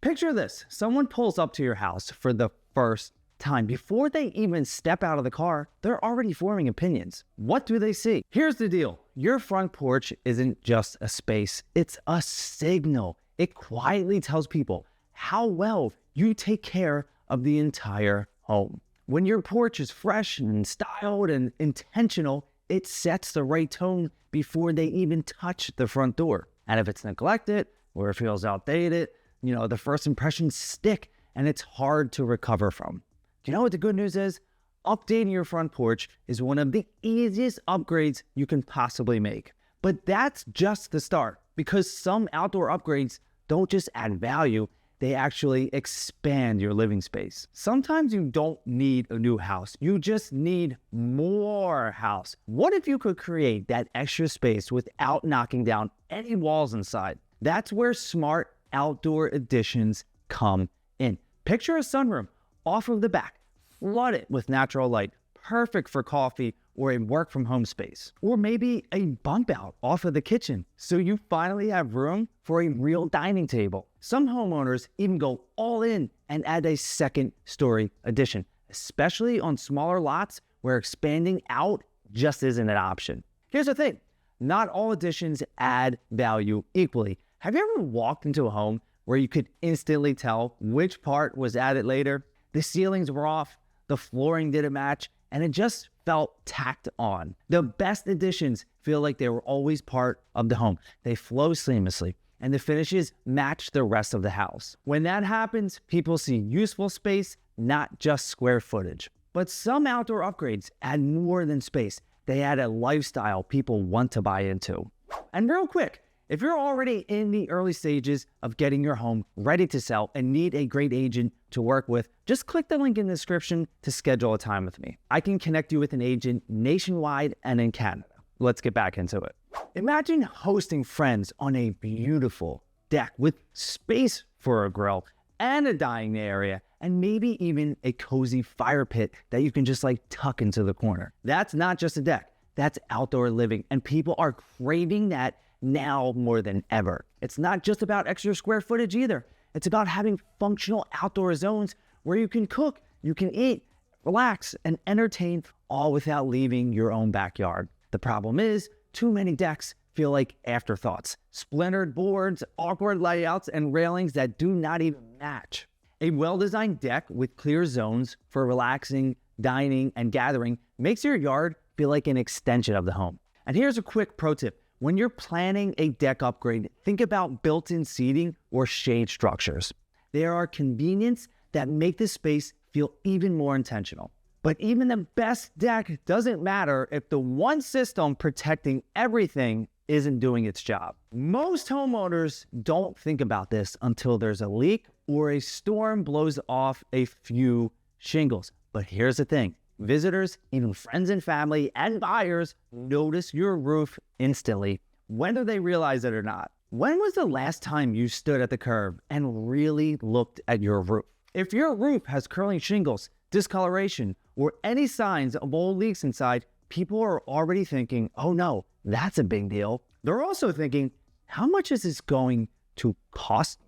Picture this. Someone pulls up to your house for the first time. Before they even step out of the car, they're already forming opinions. What do they see? Here's the deal. Your front porch isn't just a space. It's a signal. It quietly tells people how well you take care of the entire home. When your porch is fresh and styled and intentional, it sets the right tone before they even touch the front door. And if it's neglected or it feels outdated, the first impressions stick and it's hard to recover from. Do you know what the good news is? Updating your front porch is one of the easiest upgrades you can possibly make. But that's just the start, because some outdoor upgrades don't just add value, they actually expand your living space. Sometimes you don't need a new house, you just need more house. What if you could create that extra space without knocking down any walls inside? That's where smart outdoor additions come in. Picture a sunroom off of the back, flooded with natural light, perfect for coffee or a work from home space. Or maybe a bump out off of the kitchen, so you finally have room for a real dining table. Some homeowners even go all in and add a second story addition, especially on smaller lots where expanding out just isn't an option. Here's the thing, not all additions add value equally. Have you ever walked into a home where you could instantly tell which part was added later? The ceilings were off, the flooring didn't match, and it just felt tacked on. The best additions feel like they were always part of the home. They flow seamlessly, and the finishes match the rest of the house. When that happens, people see useful space, not just square footage. But some outdoor upgrades add more than space. They add a lifestyle people want to buy into. And real quick, if you're already in the early stages of getting your home ready to sell and need a great agent to work with, just click the link in the description to schedule a time with me. I can connect you with an agent nationwide and in Canada. Let's get back into it. Imagine hosting friends on a beautiful deck with space for a grill and a dining area, and maybe even a cozy fire pit that you can just tuck into the corner. That's not just a deck, that's outdoor living, and people are craving that now more than ever. It's not just about extra square footage either. It's about having functional outdoor zones where you can cook, you can eat, relax, and entertain, all without leaving your own backyard. The problem is, too many decks feel like afterthoughts. Splintered boards, awkward layouts, and railings that do not even match. A well-designed deck with clear zones for relaxing, dining, and gathering makes your yard feel like an extension of the home. And here's a quick pro tip. When you're planning a deck upgrade, think about built-in seating or shade structures. There are conveniences that make the space feel even more intentional. But even the best deck doesn't matter if the one system protecting everything isn't doing its job. Most homeowners don't think about this until there's a leak or a storm blows off a few shingles. But here's the thing. Visitors, even friends and family and buyers, notice your roof instantly, whether they realize it or not. When was the last time you stood at the curb and really looked at your roof? If your roof has curling shingles, discoloration, or any signs of old leaks inside, people are already thinking, oh no, that's a big deal. They're also thinking, how much is this going to cost me?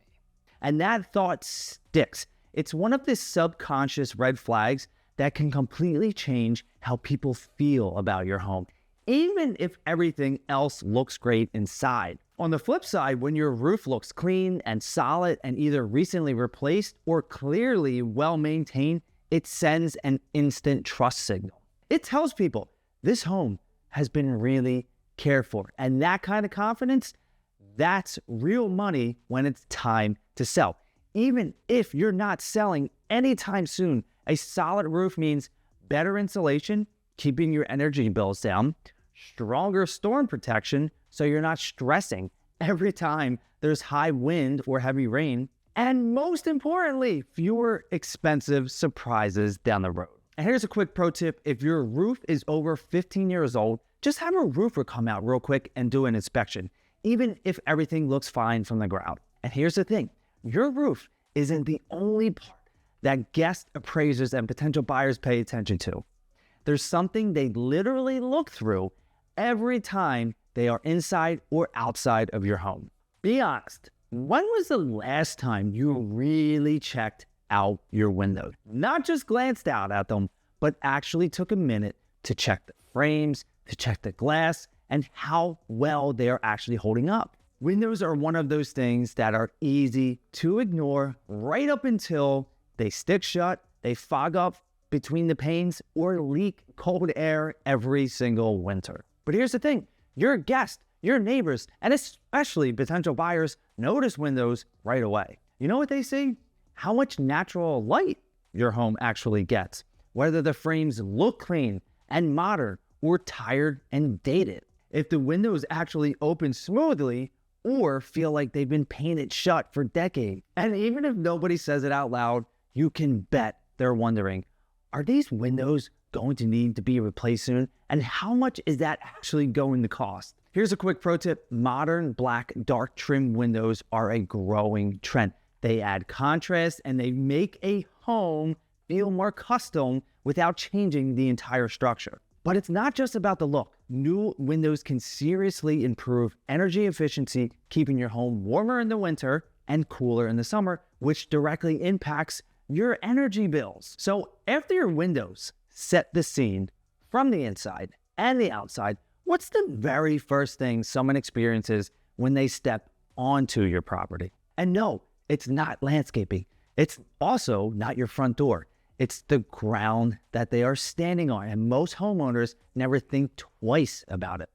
And that thought sticks. It's one of the subconscious red flags that can completely change how people feel about your home, even if everything else looks great inside. On the flip side, when your roof looks clean and solid and either recently replaced or clearly well-maintained, it sends an instant trust signal. It tells people this home has been really cared for. And that kind of confidence, that's real money when it's time to sell. Even if you're not selling anytime soon, a solid roof means better insulation, keeping your energy bills down, stronger storm protection so you're not stressing every time there's high wind or heavy rain, and most importantly, fewer expensive surprises down the road. And here's a quick pro tip. If your roof is over 15 years old, just have a roofer come out real quick and do an inspection, even if everything looks fine from the ground. And here's the thing, your roof isn't the only part that guest appraisers and potential buyers pay attention to. There's something they literally look through every time they are inside or outside of your home. Be honest, When was the last time you really checked out your windows? Not just glanced out at them, but actually took a minute to check the frames, to check the glass, and how well they are actually holding up. Windows are one of those things that are easy to ignore right up until they stick shut, they fog up between the panes, or leak cold air every single winter. But here's the thing, your guests, your neighbors, and especially potential buyers notice windows right away. You know what they see? How much natural light your home actually gets, whether the frames look clean and modern or tired and dated. If the windows actually open smoothly or feel like they've been painted shut for decades. And even if nobody says it out loud, you can bet they're wondering, are these windows going to need to be replaced soon? And how much is that actually going to cost? Here's a quick pro tip. Modern black dark trim windows are a growing trend. They add contrast and they make a home feel more custom without changing the entire structure. But it's not just about the look. New windows can seriously improve energy efficiency, keeping your home warmer in the winter and cooler in the summer, which directly impacts your energy bills. So after your windows set the scene from the inside and the outside, what's the very first thing someone experiences when they step onto your property? And no, it's not landscaping. It's also not your front door. It's the ground that they are standing on, and most homeowners never think twice about it.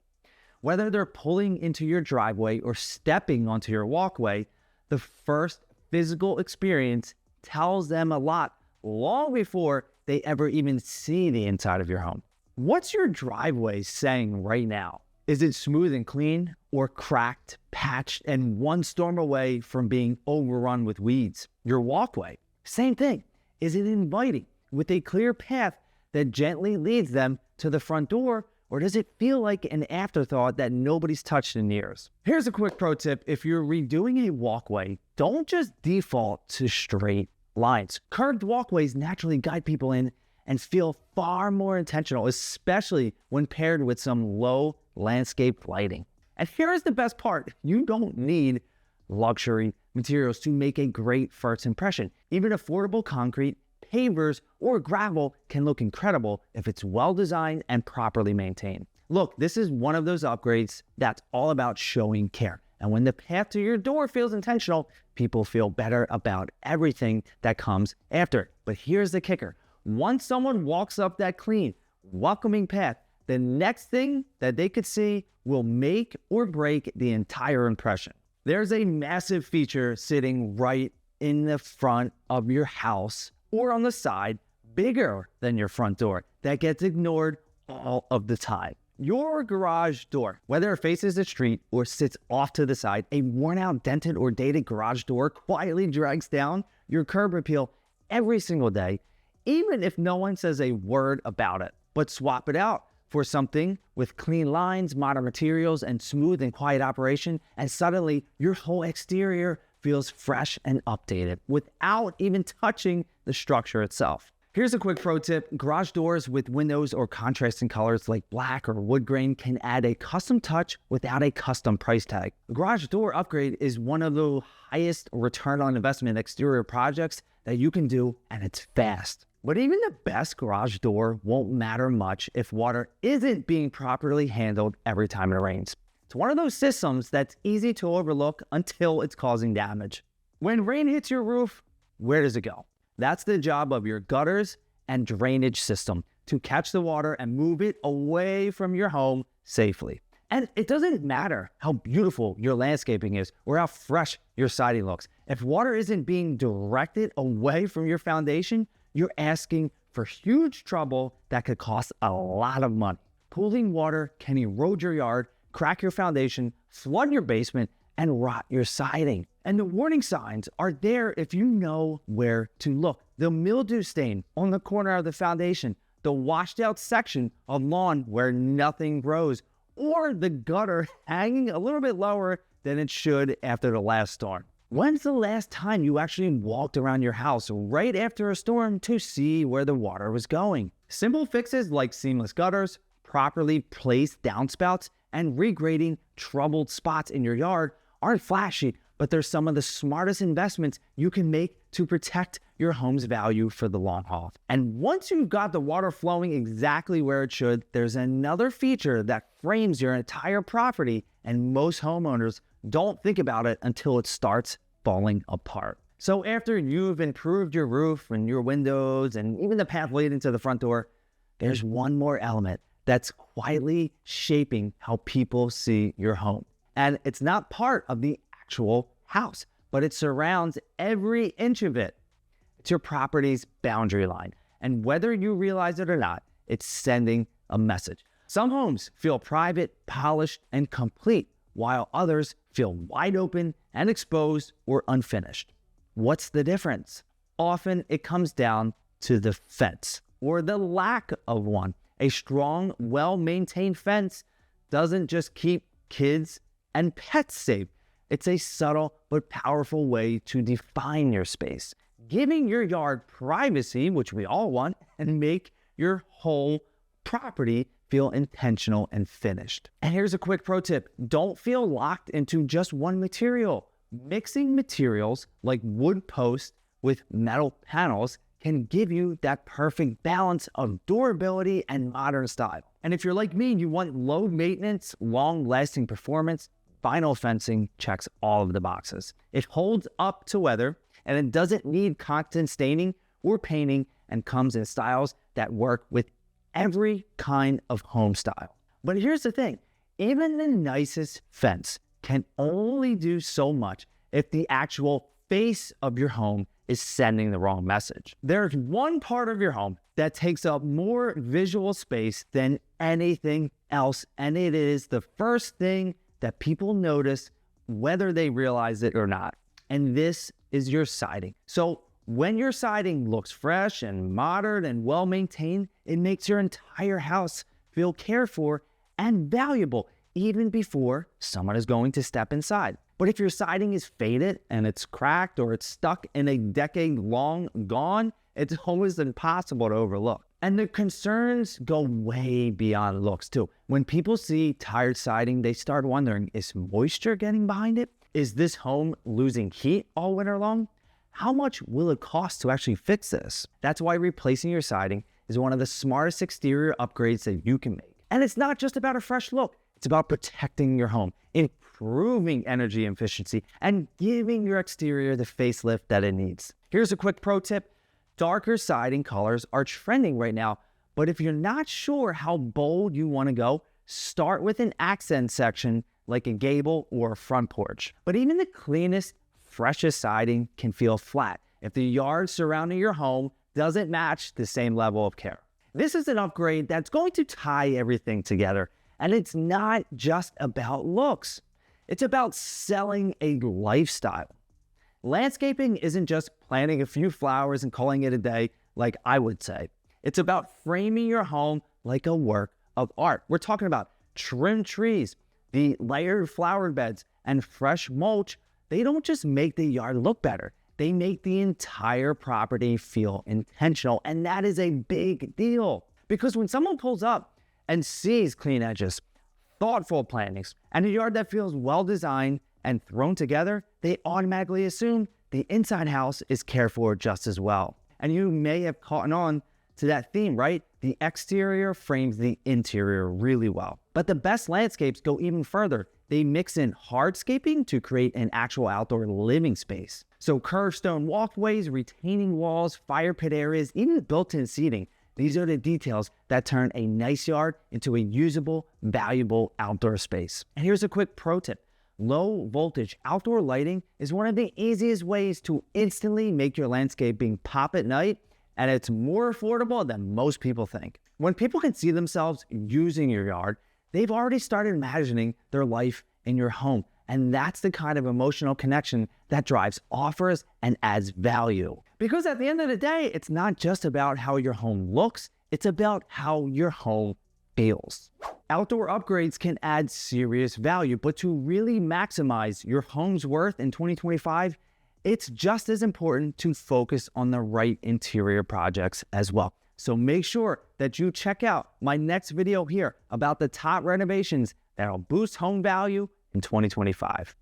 Whether they're pulling into your driveway or stepping onto your walkway, the first physical experience tells them a lot long before they ever even see the inside of your home. What's your driveway saying right now? Is it smooth and clean, or cracked, patched, and one storm away from being overrun with weeds? Your walkway, same thing. Is it inviting with a clear path that gently leads them to the front door, or does it feel like an afterthought that nobody's touched in years? Here's a quick pro tip. If you're redoing a walkway, don't just default to straight lines. Curved walkways naturally guide people in and feel far more intentional, especially when paired with some low landscape lighting. And here's the best part. You don't need luxury materials to make a great first impression. Even affordable concrete, pavers, or gravel can look incredible if it's well designed and properly maintained. Look, this is one of those upgrades that's all about showing care. And when the path to your door feels intentional, people feel better about everything that comes after. But here's the kicker. Once someone walks up that clean, welcoming path, the next thing that they could see will make or break the entire impression. There's a massive feature sitting right in the front of your house or on the side, bigger than your front door, that gets ignored all of the time. Your garage door, whether it faces the street or sits off to the side, a worn out, dented, or dated garage door quietly drags down your curb appeal every single day, even if no one says a word about it. But swap it out for something with clean lines, modern materials, and smooth and quiet operation, and suddenly your whole exterior feels fresh and updated without even touching the structure itself. Here's a quick pro tip. Garage doors with windows or contrasting colors like black or wood grain can add a custom touch without a custom price tag. The garage door upgrade is one of the highest return on investment exterior projects that you can do, and it's fast. But even the best garage door won't matter much if water isn't being properly handled every time it rains. It's one of those systems that's easy to overlook until it's causing damage. When rain hits your roof, where does it go? That's the job of your gutters and drainage system, to catch the water and move it away from your home safely. And it doesn't matter how beautiful your landscaping is or how fresh your siding looks. If water isn't being directed away from your foundation, you're asking for huge trouble that could cost a lot of money. Pooling water can erode your yard, crack your foundation, flood your basement, and rot your siding. And the warning signs are there if you know where to look. The mildew stain on the corner of the foundation, the washed out section of lawn where nothing grows, or the gutter hanging a little bit lower than it should after the last storm. When's the last time you actually walked around your house right after a storm to see where the water was going? Simple fixes like seamless gutters, properly placed downspouts, and regrading troubled spots in your yard aren't flashy, but they're some of the smartest investments you can make to protect your home's value for the long haul. And once you've got the water flowing exactly where it should, there's another feature that frames your entire property, and most homeowners don't think about it until it starts falling apart. So after you've improved your roof and your windows and even the path leading to the front door, there's one more element that's quietly shaping how people see your home. And it's not part of the actual house, but it surrounds every inch of it. It's your property's boundary line. And whether you realize it or not, it's sending a message. Some homes feel private, polished, and complete, while others feel wide open and exposed or unfinished. What's the difference? Often it comes down to the fence or the lack of one. A strong, well-maintained fence doesn't just keep kids and pets safe. It's a subtle but powerful way to define your space, giving your yard privacy, which we all want, and make your whole property feel intentional and finished. And here's a quick pro tip. Don't feel locked into just one material. Mixing materials like wood posts with metal panels can give you that perfect balance of durability and modern style. And if you're like me, you want low maintenance, long-lasting performance, vinyl fencing checks all of the boxes. It holds up to weather, and it doesn't need constant staining or painting, and comes in styles that work with every kind of home style. But here's the thing, even the nicest fence can only do so much if the actual face of your home is sending the wrong message. There's one part of your home that takes up more visual space than anything else, and it is the first thing that people notice whether they realize it or not. And this is your siding. So when your siding looks fresh and modern and well-maintained, it makes your entire house feel cared for and valuable even before someone is going to step inside. But if your siding is faded and it's cracked or it's stuck in a decade long gone, it's almost impossible to overlook. And the concerns go way beyond looks too. When people see tired siding, they start wondering, is moisture getting behind it? Is this home losing heat all winter long? How much will it cost to actually fix this? That's why replacing your siding is one of the smartest exterior upgrades that you can make. And it's not just about a fresh look. It's about protecting your home, improving energy efficiency, and giving your exterior the facelift that it needs. Here's a quick pro tip. Darker siding colors are trending right now, but if you're not sure how bold you want to go, start with an accent section like a gable or a front porch. But even the cleanest, freshest siding can feel flat if the yard surrounding your home doesn't match the same level of care. This is an upgrade that's going to tie everything together. And it's not just about looks. It's about selling a lifestyle. Landscaping isn't just planting a few flowers and calling it a day like I would say. It's about framing your home like a work of art. We're talking about trimmed trees, the layered flower beds, and fresh mulch. They don't just make the yard look better. They make the entire property feel intentional. And that is a big deal. Because when someone pulls up and sees clean edges, thoughtful plantings, and a yard that feels well-designed and thrown together, they automatically assume the inside house is cared for just as well. And you may have caught on to that theme, right? The exterior frames the interior really well. But the best landscapes go even further. They mix in hardscaping to create an actual outdoor living space. So curved stone walkways, retaining walls, fire pit areas, even built-in seating. These are the details that turn a nice yard into a usable, valuable outdoor space. And here's a quick pro tip. Low voltage outdoor lighting is one of the easiest ways to instantly make your landscaping pop at night, and it's more affordable than most people think. When people can see themselves using your yard, they've already started imagining their life in your home. And that's the kind of emotional connection that drives offers and adds value. Because at the end of the day, it's not just about how your home looks, it's about how your home feels. Outdoor upgrades can add serious value, but to really maximize your home's worth in 2025, it's just as important to focus on the right interior projects as well. So make sure that you check out my next video here about the top renovations that'll boost home value in 2025.